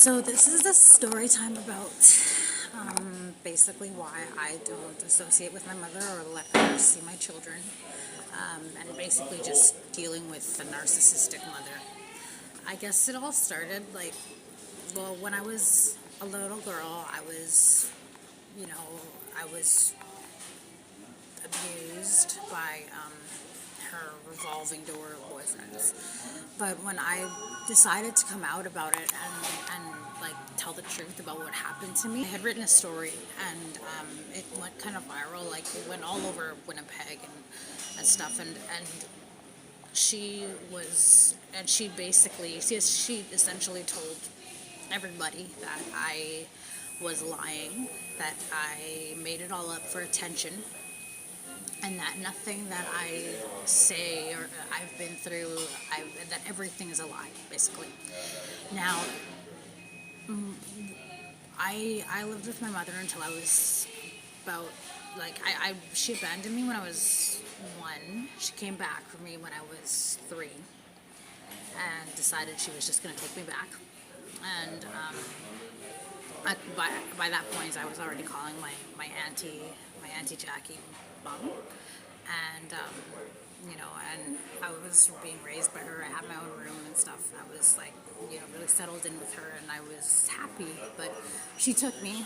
So this is the story time about basically why I don't associate with my mother or let her see my children, and basically just dealing with the narcissistic mother. I guess it all started when I was a little girl. I was abused by her revolving door of boyfriends. But when I decided to come out about it and tell the truth about what happened to me, I had written a story and it went kind of viral. It went all over Winnipeg and stuff. And she essentially told everybody that I was lying, that I made it all up for attention, and that nothing that I say or I've been through, that everything is a lie, basically. Now, I lived with my mother until I was about, she abandoned me when I was 1. She came back for me when I was 3 and decided she was just going to take me back. And by that point, I was already calling my auntie Jackie, mom, and and I was being raised by her. I had my own room and stuff. I was really settled in with her, and I was happy. But she took me,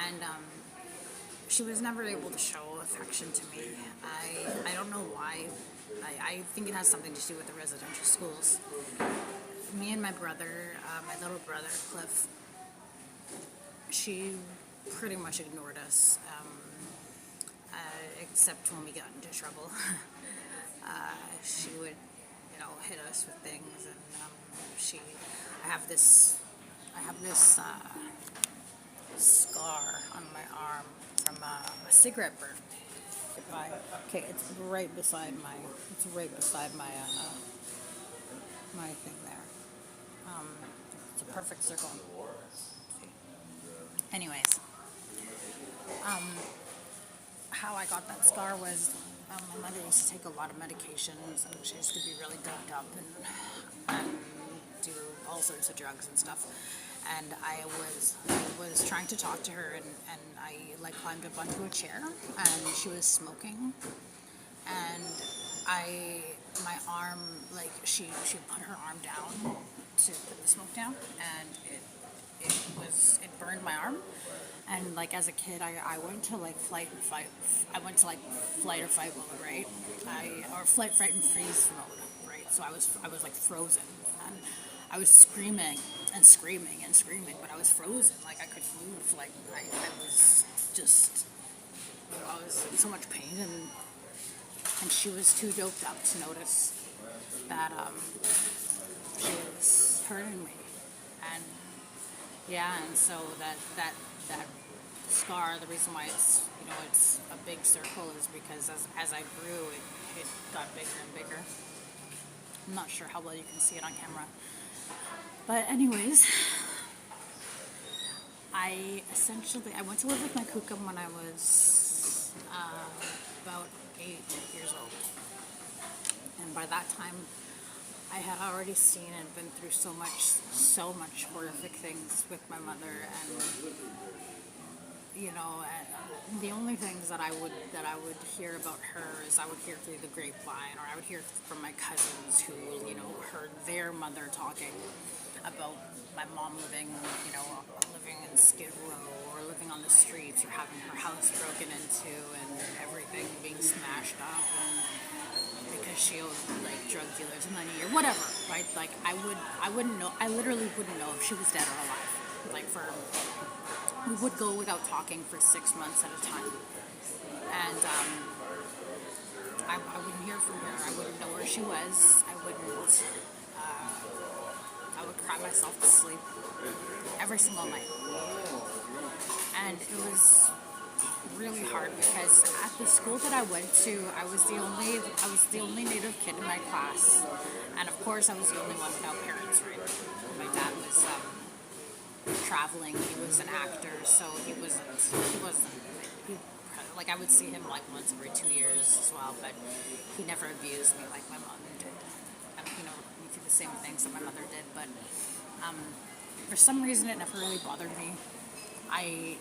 and she was never able to show affection to me. I don't know why. I think it has something to do with the residential schools. Me and my brother, my little brother Cliff, she pretty much ignored us, except when we got into trouble. She would, hit us with things, and I have this scar on my arm from a cigarette burn. It's right beside my my thing there. It's a perfect circle. Anyways, how I got that scar was my mother used to take a lot of medications, and she used to be really doped up and do all sorts of drugs and stuff. And I was trying to talk to her, and I climbed up onto a chair, and she was smoking, and my arm, she put her arm down to put the smoke down, and it burned my arm. And as a kid, I went to flight and fight. I went to flight or fight mode, right? Or flight, fright, and freeze mode, right? So I was frozen, and I was screaming and screaming and screaming, but I was frozen. I couldn't move. I was just, I was in so much pain, and she was too doped up to notice that she was hurting me, and and so that scar, the reason why it's a big circle is because as I grew, it got bigger and bigger. I'm not sure how well you can see it on camera, but anyways, I went to live with my kukum when I was about 8 years old, and by that time I had already seen and been through so much horrific things with my mother, and the only things that I would hear about her is I would hear through the grapevine, or I would hear from my cousins who heard their mother talking about my mom living in Skid Row, or living on the streets, or having her house broken into and everything being smashed up, and because she owed drug dealers money or whatever, right? I wouldn't know. I literally wouldn't know if she was dead or alive. We would go without talking for 6 months at a time, and I wouldn't hear from her. I wouldn't know where she was. I would cry myself to sleep every single night, and it was really hard because at the school that I went to, I was the only Native kid in my class, and of course I was the only one without parents, right? My dad was traveling. He was an actor, so he I would see him once every 2 years as well, but he never abused me like my mom did. And, he did the same things that my mother did, but For some reason, it never really bothered me. I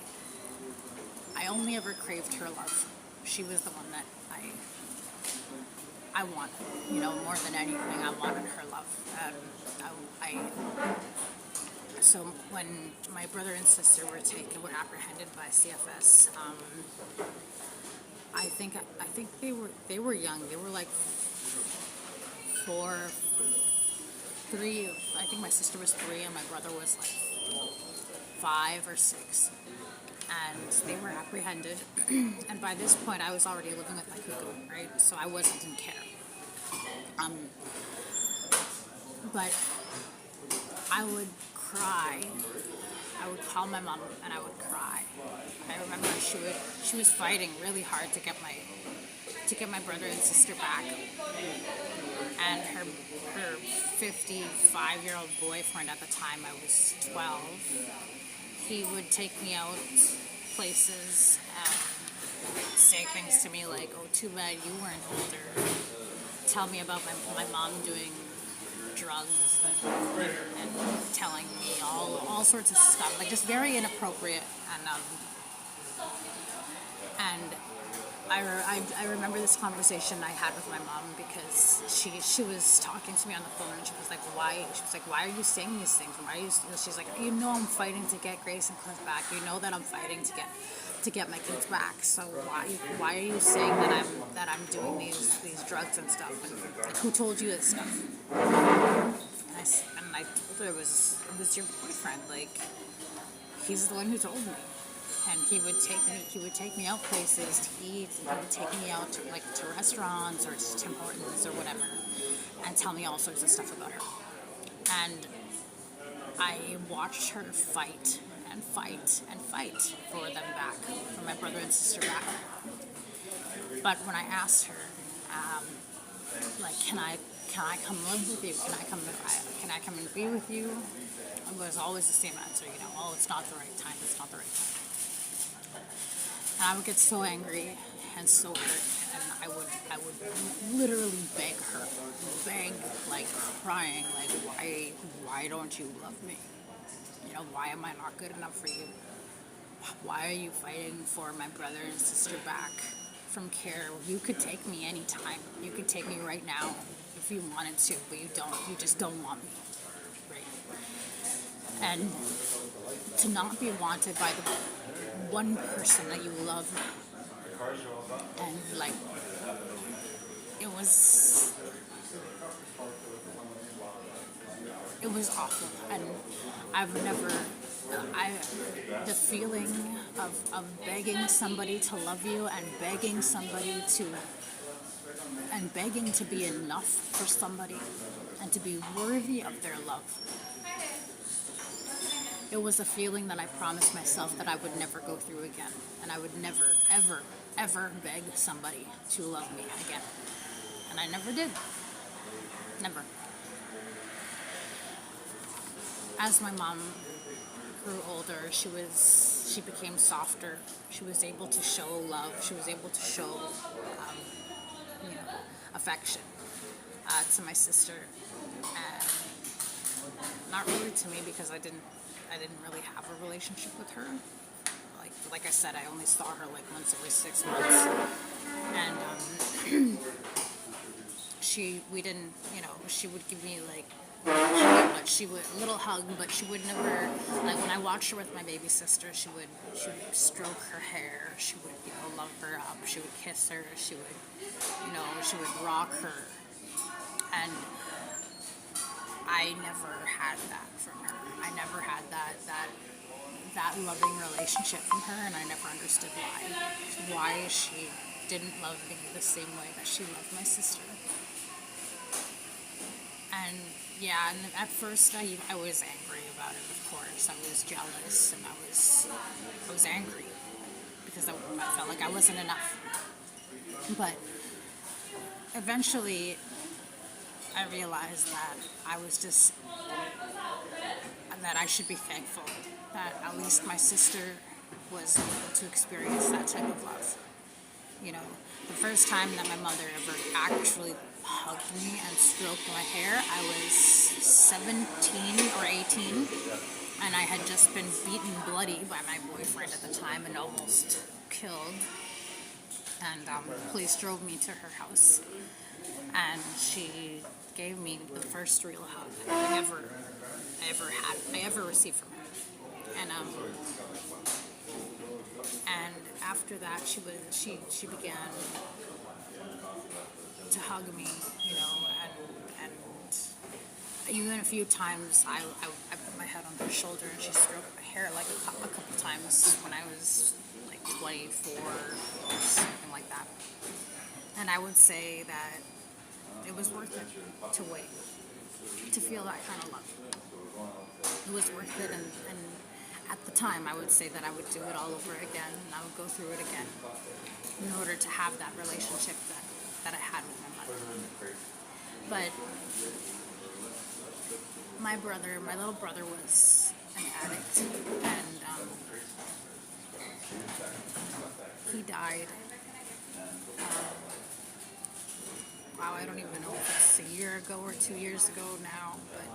only ever craved her love. She was the one that I wanted, more than anything. I wanted her love. So when my brother and sister were apprehended by CFS, I think they were young. They were like 3. I think my sister was 3 and my brother was like 5 or 6. And they were apprehended. And by this point, I was already living with my cuckoo, right? So I didn't care. But I would cry. I would call my mom and I would cry. I remember she was fighting really hard to get my brother and sister back. And her 55-year-old boyfriend at the time, I was 12, he would take me out places and say things to me like, oh, too bad you weren't older. Tell me about my mom doing drugs and telling me all sorts of stuff, like just very inappropriate. And I remember this conversation I had with my mom because she was talking to me on the phone and she was like, why are you saying these things? She's like, I'm fighting to get Grace and Cliff back. You know that I'm fighting to get my kids back. So why are you saying that I'm doing these drugs and stuff? And like, who told you this stuff? And I told her it was your boyfriend. Like, he's the one who told me. And he would take me out places to eat, and he would take me out to restaurants or to Tim Hortons or whatever, and tell me all sorts of stuff about her. And I watched her fight and fight and fight for them back, for my brother and sister back. But when I asked her, can I come live with you? Can I come and be with you? It was always the same answer, oh, it's not the right time. It's not the right time. And I would get so angry and so hurt, and I would literally beg her, like crying, like, why don't you love me? Why am I not good enough for you? Why are you fighting for my brother and sister back from care? You could take me anytime. You could take me right now if you wanted to, but you don't. You just don't want me, right? And to not be wanted by the one person that you love, and like, it was awful. And the feeling of begging somebody to love you and begging to be enough for somebody and to be worthy of their love. It was a feeling that I promised myself that I would never go through again. And I would never, ever, ever beg somebody to love me again. And I never did. Never. As my mom grew older, she became softer. She was able to show love. She was able to show, affection to my sister, and not really to me because I didn't really have a relationship with her. Like I said, I only saw her like once every 6 months, and she would give me like. She would little hug, but she would never, like, when I watched her with my baby sister, she would stroke her hair, she would love her up, she would kiss her, she would rock her, and I never had that from her. I never had that loving relationship from her, and I never understood why she didn't love me the same way that she loved my sister. And yeah, and at first I was angry about it, of course. I was jealous, and I was angry because I felt like I wasn't enough. But eventually I realized that that I should be thankful that at least my sister was able to experience that type of love. The first time that my mother ever actually hugged me and stroked my hair, I was 17 or 18, and I had just been beaten bloody by my boyfriend at the time and almost killed. And police drove me to her house, and she gave me the first real hug I ever received from her. And after that, she began to hug me, you know, and even a few times I put my head on her shoulder and she stroked my hair like a couple times when I was like 24 or something like that. And I would say that it was worth it to wait, to feel that kind of love. It was worth it, and at the time I would say that I would do it all over again, and I would go through it again in order to have that relationship that I had with my mother. But my little brother was an addict, and he died. Wow, I don't even know if it's a year ago or 2 years ago now, but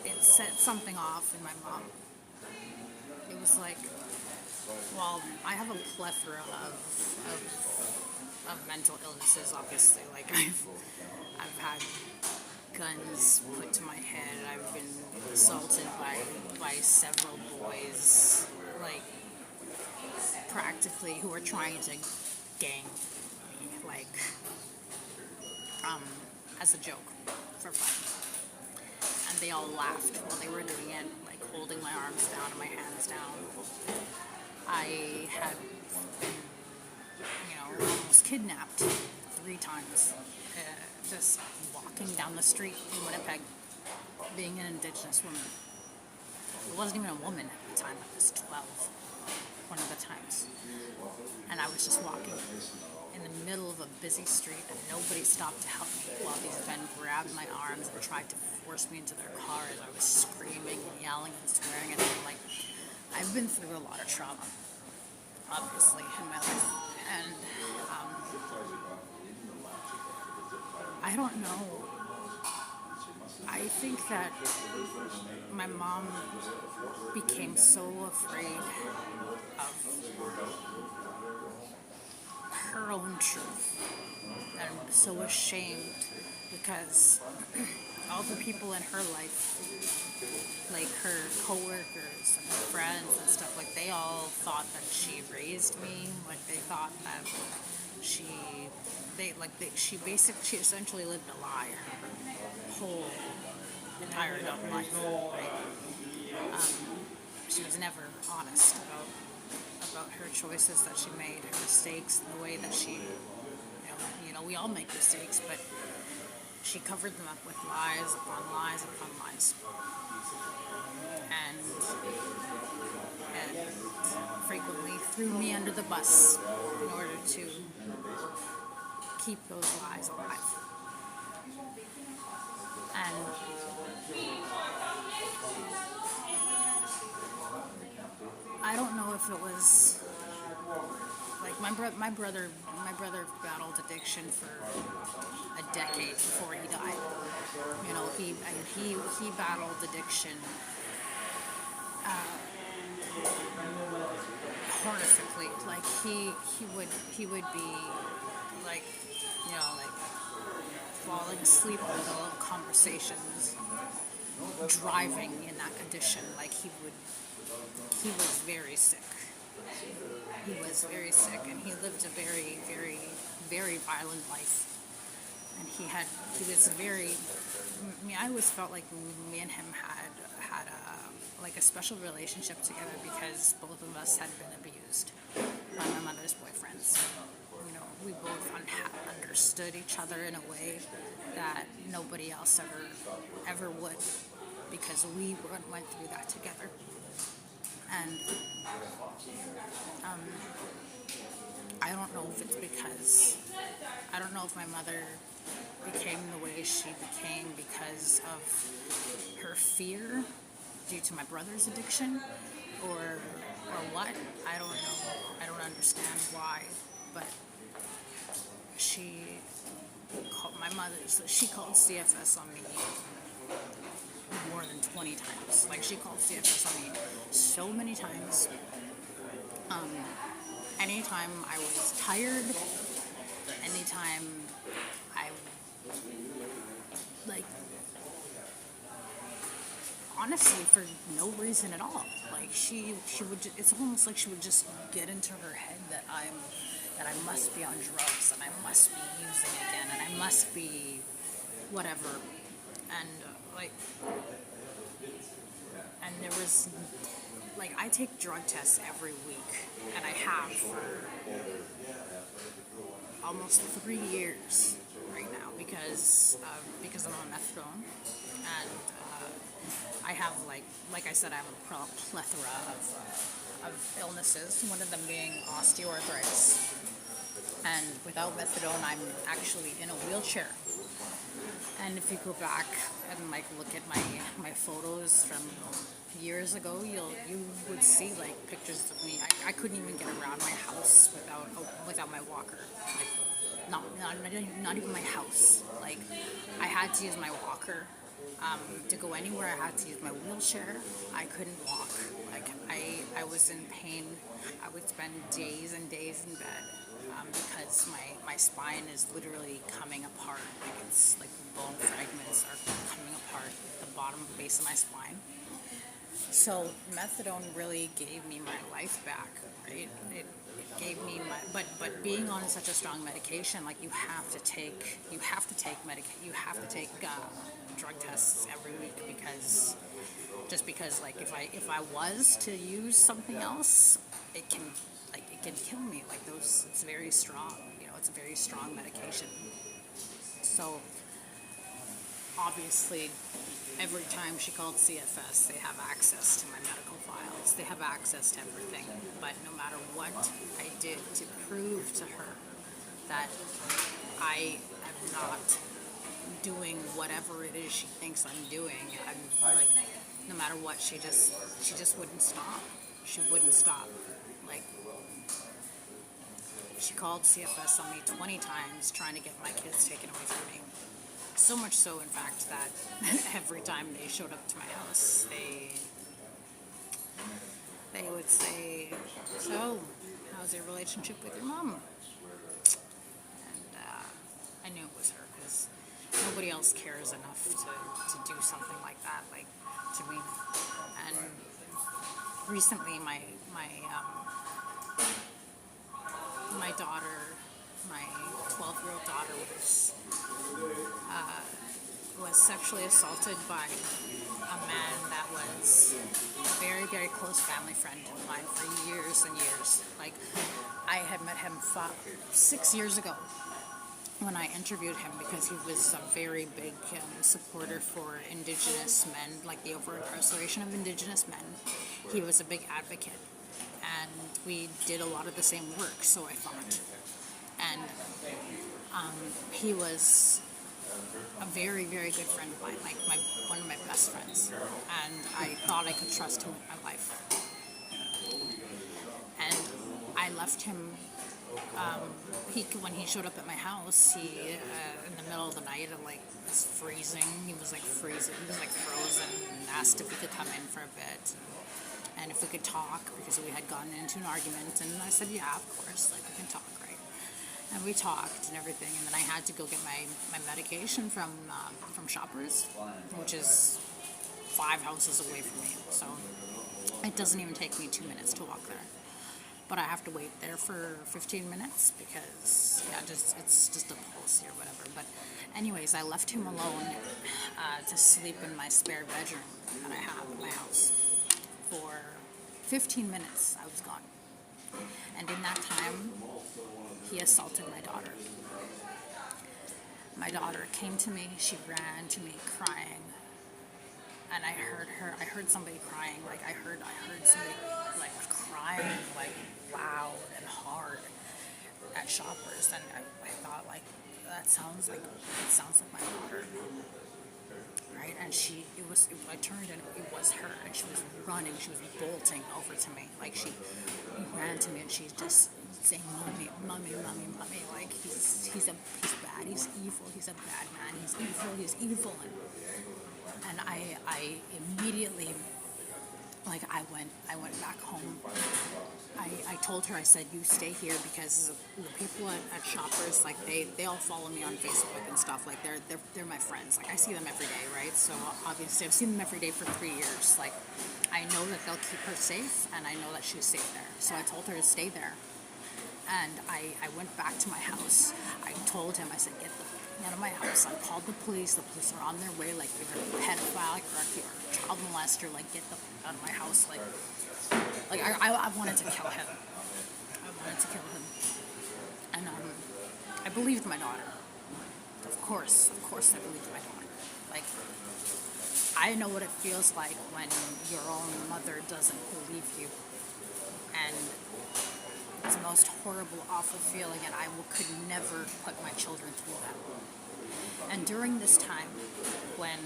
it set something off in my mom. It was like, well, I have a plethora of mental illnesses, obviously. Like, I've had guns put to my head. I've been assaulted by several boys, like, practically, who were trying to gang me, like, as a joke, for fun. And they all laughed while they were doing it, like holding my arms down and my hands down. I had been, almost kidnapped 3 times, just walking down the street in Winnipeg, being an Indigenous woman. I wasn't even a woman at the time, I was 12, one of the times. And I was just walking in the middle of a busy street, and nobody stopped to help me while these men grabbed my arms and tried to force me into their car as I was screaming and yelling and swearing at them. Like, I've been through a lot of trauma, obviously, in my life, and I don't know. I think that my mom became so afraid of her own truth and so ashamed because all the people in her life, like her coworkers and her friends and stuff, like they all thought that she raised me, like they thought that she essentially lived a lie her whole entire adult life, right? She was never honest about her choices that she made, her mistakes, and the way that she, we all make mistakes, but she covered them up with lies upon lies upon lies, and frequently threw me under the bus in order to keep those lies alive. And I don't know if it was like my brother battled addiction for a decade before he died. He battled addiction horrifically. Like he would be like falling asleep in the middle of conversations, driving in that condition. Like he was very sick. He was very sick, and he lived a very, very, very violent life. And he was very. I always felt like me and him had a special relationship together because both of us had been abused by my mother's boyfriends. We both understood each other in a way that nobody else ever would, because we went through that together. And I don't know if it's because, I don't know if my mother became the way she became because of her fear due to my brother's addiction, or what. I don't know. I don't understand why, but she my mother, so she called CFS on me more than 20 times. Like, she called CFS on me so many times. Anytime I was tired, anytime I, like, honestly, for no reason at all. Like, she would, it's almost like she would just get into her head that I must be on drugs, and I must be using again, and I must be whatever. And, and there was, like, I take drug tests every week, and I have for almost 3 years right now because I'm on methadone, and I have, like I said, I have a plethora of illnesses, one of them being osteoarthritis. And without methadone, I'm actually in a wheelchair. And if you go back and look at my photos from years ago, you would see pictures of me. I couldn't even get around my house without my walker. Not even my house. I had to use my walker. To go anywhere, I had to use my wheelchair. I couldn't walk. I was in pain. I would spend days and days in bed because my spine is literally coming apart. It's like bone fragments are coming apart at the bottom base of my spine. So methadone really gave me my life back, right? It gave me but being on such a strong medication, you have to take drug tests every week because if I was to use something else, it can kill me. It's very strong. It's a very strong medication. So obviously, every time she called CFS, they have access to my medical files. They have access to everything. But no matter what I did to prove to her that I am not doing whatever it is she thinks I'm doing, no matter what, she just wouldn't stop. She wouldn't stop. She called CFS on me 20 times trying to get my kids taken away from me. So much so, in fact, that every time they showed up to my house, they would say, "So, how's your relationship with your mom?" And I knew it was her because nobody else cares enough to do something like that, to me. And recently, my daughter, my 12-year-old daughter, was sexually assaulted by a man that was a very, very close family friend of mine for years and years. I had met him 6 years ago when I interviewed him because he was a very big supporter for Indigenous men, the over-incarceration of Indigenous men. He was a big advocate, and we did a lot of the same work, so I thought. And he was a very, very good friend of mine, one of my best friends, and I thought I could trust him with my life. And I left him. When he showed up at my house, he in the middle of the night, it was freezing. He was freezing. He was frozen, and asked if we could come in for a bit, and if we could talk because we had gotten into an argument. And I said, "Yeah, of course, we can talk, right?" And we talked and everything, and then I had to go get my medication from Shoppers, which is 5 houses away from me. So it doesn't even take me 2 minutes to walk there. But I have to wait there for 15 minutes because, it's just a policy or whatever. But anyways, I left him alone to sleep in my spare bedroom that I have in my house. For 15 minutes, I was gone. And in that time, he assaulted my daughter. My daughter came to me, she ran to me crying. And I heard somebody crying, I heard somebody crying loud and hard at Shoppers, and I thought that sounds like my daughter, right? And I turned and it was her, and she was running, she was bolting over to me, she ran to me and she's just saying, "Mommy, mommy, mommy, mommy," he's bad. bad, he's evil, he's a bad man, he's evil. And I immediately, like, I went back home. I told her, I said, you stay here, because the people at Shoppers, like, they all follow me on Facebook and stuff. Like, they're my friends. Like, I see them every day, right? So obviously I've seen them every day for 3 years. Like, I know that they'll keep her safe, and I know that she's safe there. So I told her to stay there. And I went back to my house. I told him, I said, get the out of my house. I called the police. The police are on their way. Like, you're a pedophile, you're a child molester. Like, get the out of my house. Like I wanted to kill him. I wanted to kill him. And I believed my daughter. Of course I believed my daughter. Like, I know what it feels like when your own mother doesn't believe you. And it's the most horrible, awful feeling, and I could never put my children through that. And during this time, when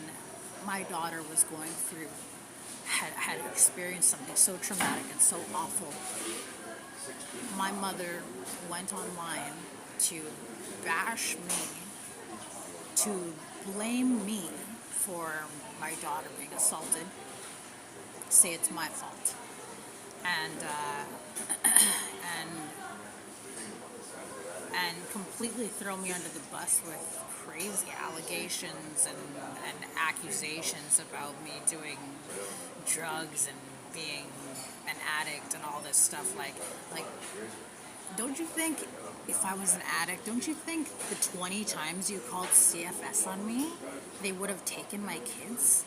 my daughter was going through, had experienced something so traumatic and so awful, my mother went online to bash me, to blame me for my daughter being assaulted, say it's my fault. And completely throw me under the bus with crazy allegations and accusations about me doing drugs and being an addict and all this stuff. Like, don't you think if I was an addict, don't you think the 20 times you called CFS on me, they would have taken my kids?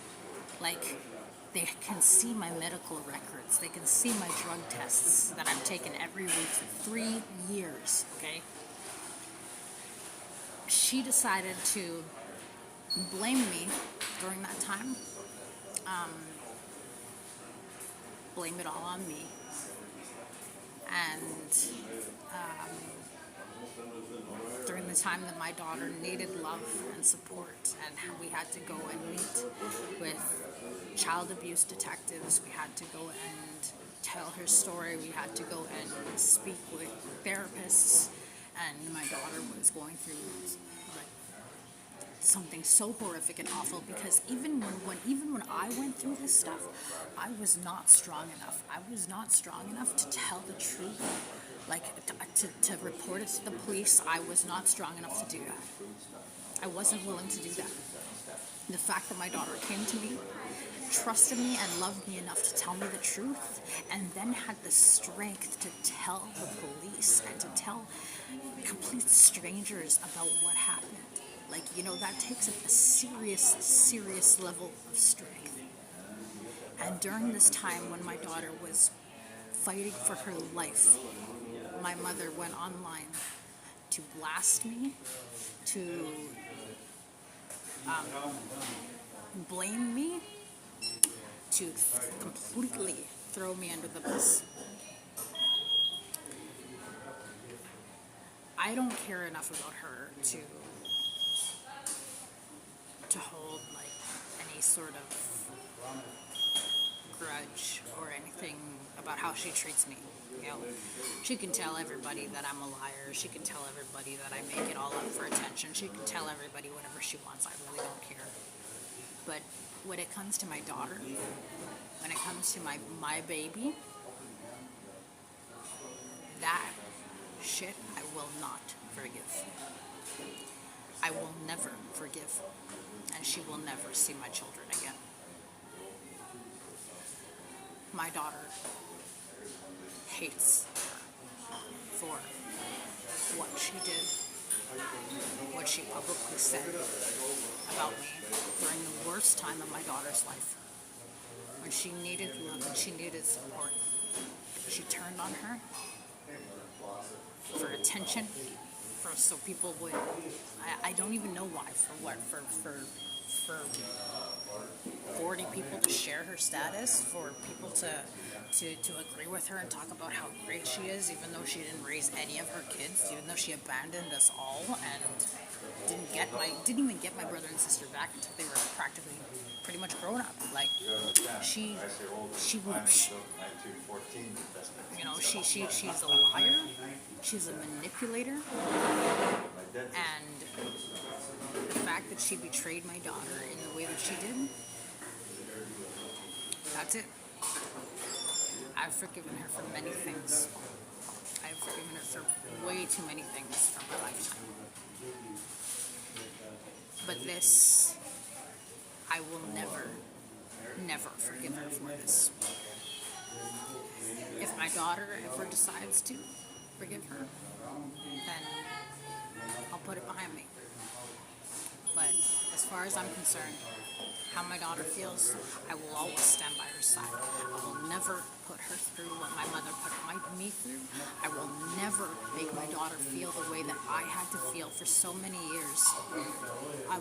Like, they can see my medical records. They can see my drug tests that I've taken every week for 3 years, okay? She decided to blame me during that time. Blame it all on me. And during the time that my daughter needed love and support, and we had to go and meet with child abuse detectives, we had to go and tell her story, we had to go and speak with therapists, and my daughter was going through something so horrific and awful, because even when I went through this stuff, I was not strong enough. I was not strong enough to tell the truth, like to report it to the police. I was not strong enough to do that. I wasn't willing to do that. The fact that my daughter came to me, trusted me, and loved me enough to tell me the truth, and then had the strength to tell the police and to tell complete strangers about what happened. Like, that takes a serious level of strength. And during this time when my daughter was fighting for her life, my mother went online to blast me, to blame me, to completely throw me under the bus. I don't care enough about her to hold like any sort of grudge or anything about how she treats me. She can tell everybody that I'm a liar. She can tell everybody that I make it all up for attention. She can tell everybody whatever she wants. I really don't care. But when it comes to my daughter, when it comes to my baby, that shit I will not forgive. I will never forgive. And she will never see my children again. My daughter hates her for what she did, what she publicly said about me during the worst time of my daughter's life, when she needed love and she needed support. She turned on her for attention, so people would, I don't even know why, for what, for 40 40 people to share her status, for people to agree with her and talk about how great she is, even though she didn't raise any of her kids, even though she abandoned us all and didn't even get my brother and sister back until they were practically pretty much grown up. Like she's a liar, she's a manipulator, and the fact that she betrayed my daughter in the way that she did, that's it. I've forgiven her for many things. I've forgiven her for way too many things from my lifetime. But this, I will never forgive her for this. If my daughter ever decides to forgive her, then I'll put it behind me. But as far as I'm concerned, how my daughter feels, I will always stand by her side. I will never put her through what my mother put me through. I will never make my daughter feel the way that I had to feel for so many years. I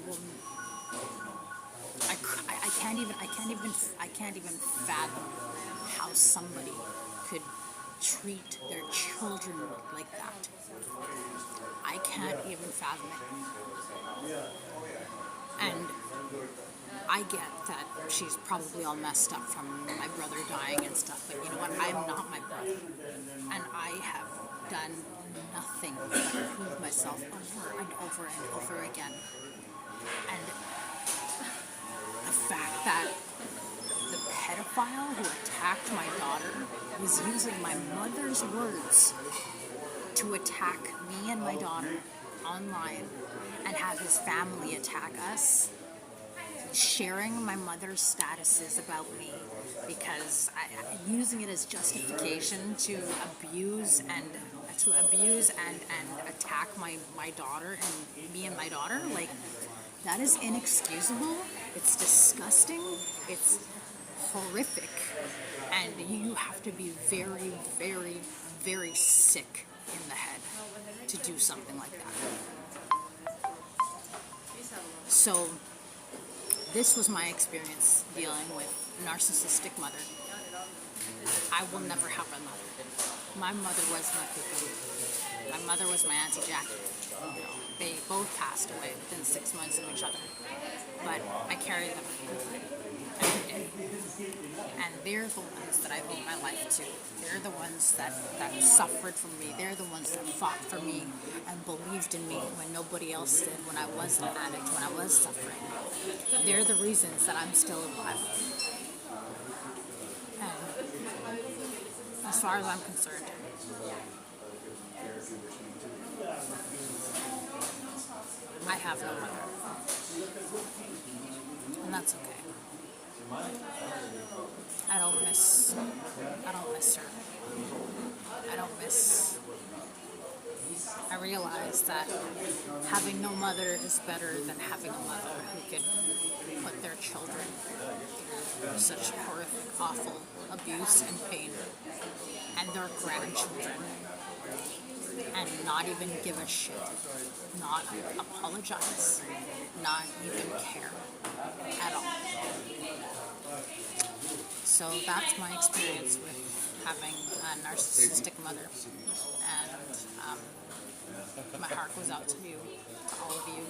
can't even fathom how somebody could treat their children like that. I can't even fathom it. And I get that she's probably all messed up from my brother dying and stuff, but you know what? I am not my brother. And I have done nothing but prove myself over and over and over again. And the fact that the pedophile who attacked my daughter was using my mother's words to attack me and my daughter online and have his family attack us, sharing my mother's statuses about me, because using it as justification to abuse and attack my daughter and me and my daughter, like, that is inexcusable. It's disgusting. It's horrific. And you have to be very, very, very sick in the head to do something like that. So this was my experience dealing with a narcissistic mother. I will never have a mother. My mother was my people. My mother was my Auntie Jackie. You know, they both passed away within 6 months of each other. But I carried them every day. And they're the ones that I owe my life to. They're the ones that suffered for me. They're the ones that fought for me and believed in me when nobody else did, when I was an addict, when I was suffering. They're the reasons that I'm still alive. And as far as I'm concerned, I have no mother. And that's okay. I don't miss her. I realize that having no mother is better than having a mother who could put their children through such horrific, awful abuse and pain, and their grandchildren, and not even give a shit, not apologize, not even care at all. So that's my experience with having a narcissistic mother, and my heart goes out to you, to all of you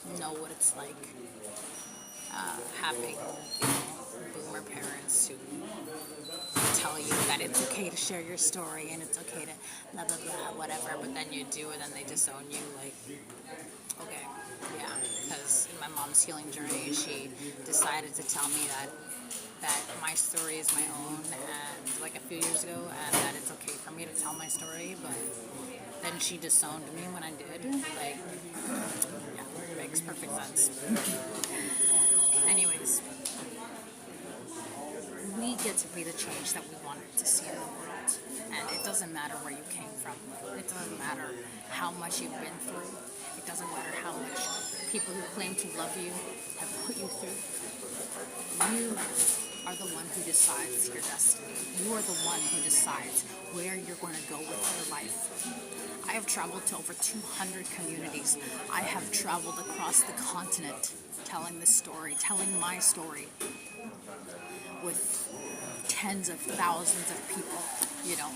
who know what it's like having boomer parents who tell you that it's okay to share your story and it's okay to blah blah blah whatever, but then you do and then they disown you. Like, okay, yeah, because in my mom's healing journey, she decided to tell me that my story is my own, and like a few years ago, and that it's okay for me to tell my story, but then she disowned me when I did. Like, yeah, makes perfect sense. Anyways, we get to be the change that we wanted to see in the world, and it doesn't matter where you came from. It doesn't matter how much you've been through. It doesn't matter how much people who claim to love you have put you through. You are the one who decides your destiny. You are the one who decides where you're going to go with your life. I have traveled to over 200 communities. I have traveled across the continent telling this story, telling my story with tens of thousands of people. You know,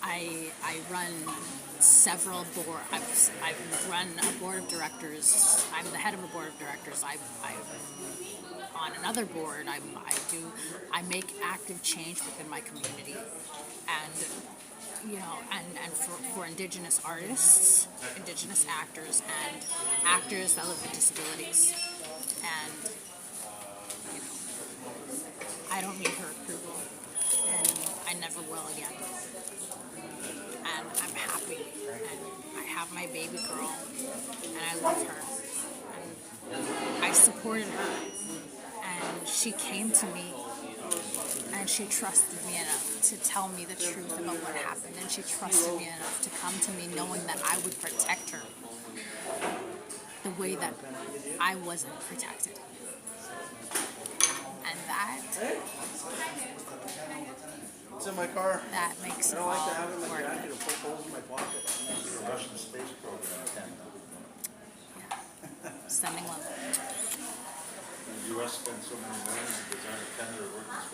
I run several board. I've run a board of directors. I'm the head of a board of directors. I'm on another board. I make active change within my community, and and for Indigenous artists, Indigenous actors, and actors that live with disabilities. And I don't need her approval, and I never will again. And I'm happy, and I have my baby girl, and I love her, and I supported her, and she came to me, and she trusted me enough to tell me the truth about what happened, and she trusted me enough to come to me knowing that I would protect her the way that I wasn't protected. And that It's in my car. that makes I it don't like all to have it in my worth jacket it. or put holes in my pocket. The Russian space program. Yeah. Sending love. The U.S. spent so many millions to design a tender working space.